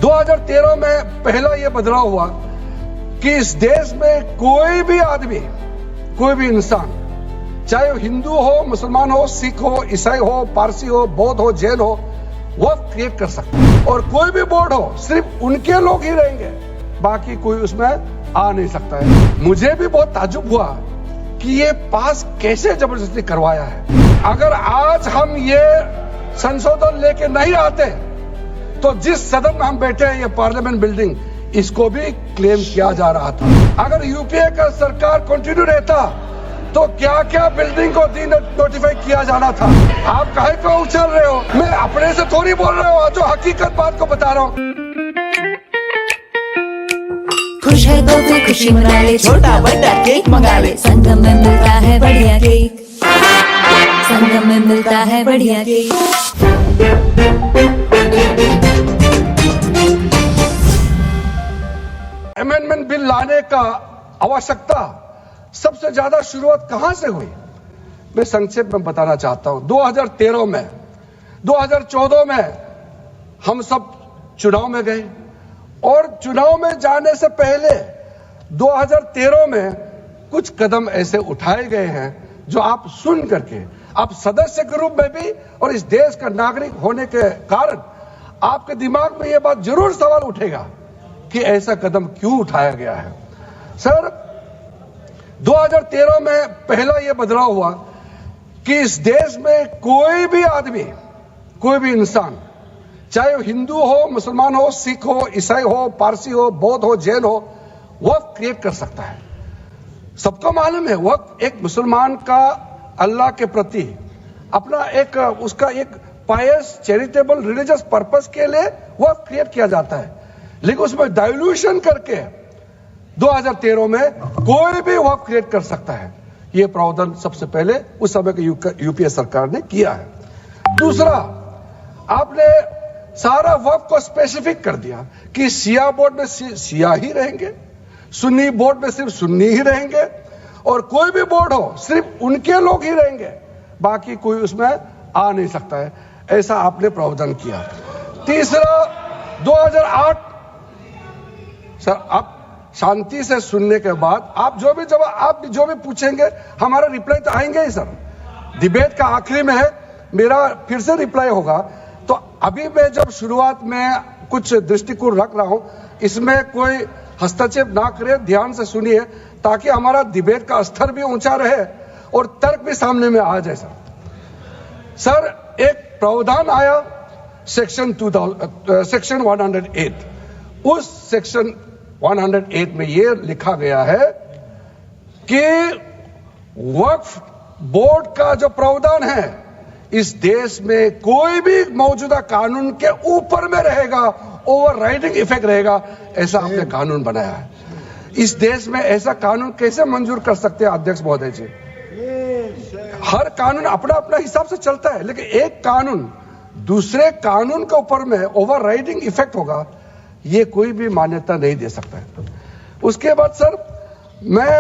2013 में पहला ये बदलाव हुआ कि इस देश में कोई भी आदमी, कोई भी इंसान, चाहे वो हिंदू हो, मुसलमान हो, सिख हो, ईसाई हो, पारसी हो, बौद्ध हो, जैन हो, वक्फ क्रिएट कर सकता है। और कोई भी बोर्ड हो, सिर्फ उनके लोग ही रहेंगे, बाकी कोई उसमें आ नहीं सकता है। मुझे भी बहुत ताज्जुब हुआ कि ये पास कैसे जबरदस्ती करवाया है। अगर आज हम ये संशोधन लेके नहीं आते तो जिस सदन में हम बैठे हैं, ये पार्लियामेंट बिल्डिंग, इसको भी क्लेम किया जा रहा था। अगर यूपीए का सरकार कंटिन्यू रहता तो क्या क्या बिल्डिंग को डी नोटिफाई किया जाना था। आप काहे को उछल रहे हो? मैं अपने से थोड़ी बोल रहा हूँ, जो हकीकत बात को बता रहा हूँ। खुश है तो कोई खुशी मना ले, छोटा बड़ा केक मंगा ले। संगम में मिलता है बढ़िया केक, संगम में मिलता है बढ़िया केक। अमेंडमेंट बिल लाने का आवश्यकता सबसे ज्यादा शुरुआत कहां से हुई, मैं संक्षेप में बताना चाहता हूं। 2013 में, 2014 में हम सब चुनाव में गए और चुनाव में जाने से पहले 2013 में कुछ कदम ऐसे उठाए गए हैं जो आप सुन करके, आप सदस्य के रूप में भी और इस देश का नागरिक होने के कारण आपके दिमाग में यह बात जरूर सवाल उठेगा कि ऐसा कदम क्यों उठाया गया है। सर, 2013 में पहला यह बदलाव हुआ कि इस देश में कोई भी आदमी, कोई भी इंसान, चाहे वो हिंदू हो, मुसलमान हो, सिख हो, ईसाई हो, पारसी हो, बौद्ध हो, जैन हो, वक्फ क्रिएट कर सकता है। सबको मालूम है वक्फ एक मुसलमान का अल्लाह के प्रति अपना एक उसका एक पायस चैरिटेबल रिलीजियस पर्पस के लिए वक्फ क्रिएट किया जाता है, लेकिन उसमें डाइल्यूशन करके 2013 में कोई भी वक्फ क्रिएट कर सकता है। यह प्रावधान सबसे पहले उस समय की यूपीए सरकार ने किया है। दूसरा, आपने सारा वक्फ को स्पेसिफिक कर दिया कि शिया बोर्ड में शिया ही रहेंगे, सुन्नी बोर्ड में सिर्फ सुन्नी ही रहेंगे, और कोई भी बोर्ड हो सिर्फ उनके लोग ही रहेंगे, बाकी कोई उसमें आ नहीं सकता है। ऐसा आपने प्रावधान किया। तीसरा, 2008, सर आप शांति से सुनने के बाद आप जो भी पूछेंगे हमारा रिप्लाई तो आएंगे ही सर। डिबेट का आखिरी में है, मेरा फिर से रिप्लाई होगा। तो अभी मैं जब शुरुआत में कुछ दृष्टिकोण रख रहा हूं, इसमें कोई हस्तक्षेप ना करे, ध्यान से सुनिए ताकि हमारा डिबेट का स्तर भी ऊंचा रहे और तर्क भी सामने में आ जाए। सर, एक प्रावधान आया सेक्शन 108। उस सेक्शन 108 में यह लिखा गया है कि वक्फ बोर्ड का जो प्रावधान है इस देश में कोई भी मौजूदा कानून के ऊपर में रहेगा, ओवरराइडिंग इफेक्ट रहेगा। ऐसा आपने कानून बनाया है। इस देश में ऐसा कानून कैसे मंजूर कर सकते हैं अध्यक्ष महोदय जी? हर कानून अपना अपना हिसाब से चलता है, लेकिन एक कानून दूसरे कानून के ऊपर में ओवरराइडिंग इफेक्ट होगा, ये कोई भी मान्यता नहीं दे सकता है। उसके बाद सर, मैं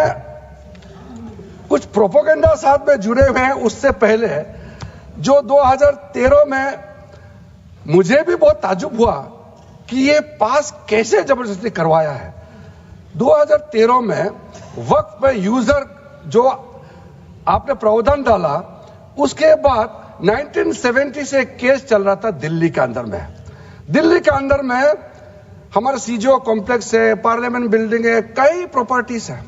कुछ प्रोपोगेंडा साथ में जुड़े हुए हैं उससे पहले, जो 2013 में मुझे भी बहुत ताज्जुब हुआ कि ये पास कैसे जबरदस्ती करवाया है। 2013 में वक्फ पे यूजर जो आपने प्रावधान डाला, उसके बाद 1970 से एक केस चल रहा था दिल्ली के अंदर में। दिल्ली के अंदर में हमारा सीजीओ कॉम्प्लेक्स है, पार्लियामेंट बिल्डिंग है, कई प्रॉपर्टीज है,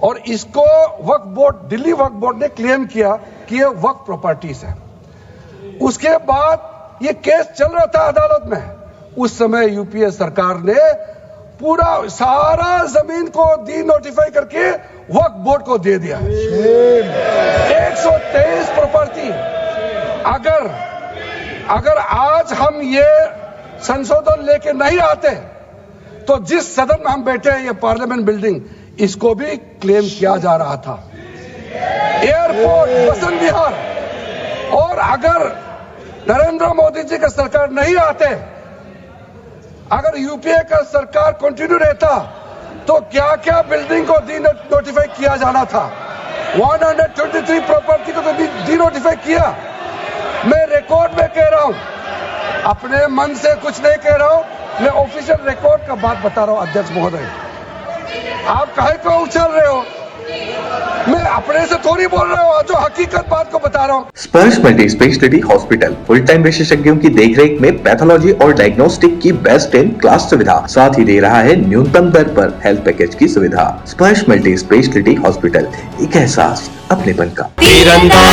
और इसको वक्फ बोर्ड, दिल्ली वक्फ बोर्ड ने क्लेम किया कि ये वक्फ प्रॉपर्टीज है। उसके बाद ये केस चल रहा था अदालत में। उस समय यूपीए सरकार ने पूरा सारा जमीन को डी नोटिफाई करके वक्फ बोर्ड को दे दिया। 123 प्रॉपर्टी। अगर आज हम ये संशोधन लेके नहीं आते तो जिस सदन में हम बैठे हैं, ये पार्लियामेंट बिल्डिंग, इसको भी क्लेम किया जा रहा था। एयरपोर्ट, बसंत विहार, और अगर नरेंद्र मोदी जी का सरकार नहीं आते, अगर यूपीए का सरकार कंटिन्यू रहता तो क्या क्या बिल्डिंग को डी नोटिफाई किया जाना था। 123 प्रॉपर्टी को तो डी नोटिफाई किया। मैं रिकॉर्ड में कह रहा हूं, अपने मन से कुछ नहीं कह रहा हूं, मैं ऑफिशियल रिकॉर्ड का बात बता रहा हूं अध्यक्ष महोदय। आप काहे को उछल रहे हो? मैं अपने से थोड़ी बोल रहा हूँ, जो हकीकत बात को बता रहा हूँ। स्पर्श multi speciality hospital full time विशेषज्ञों की देखरेख में पैथोलॉजी और डायग्नोस्टिक की बेस्ट इन क्लास सुविधा, साथ ही दे रहा है न्यूनतम दर पर हेल्थ पैकेज की सुविधा। स्पर्श मल्टी स्पेशलिटी हॉस्पिटल, एक एहसास अपनेपन का। तीरंदाज।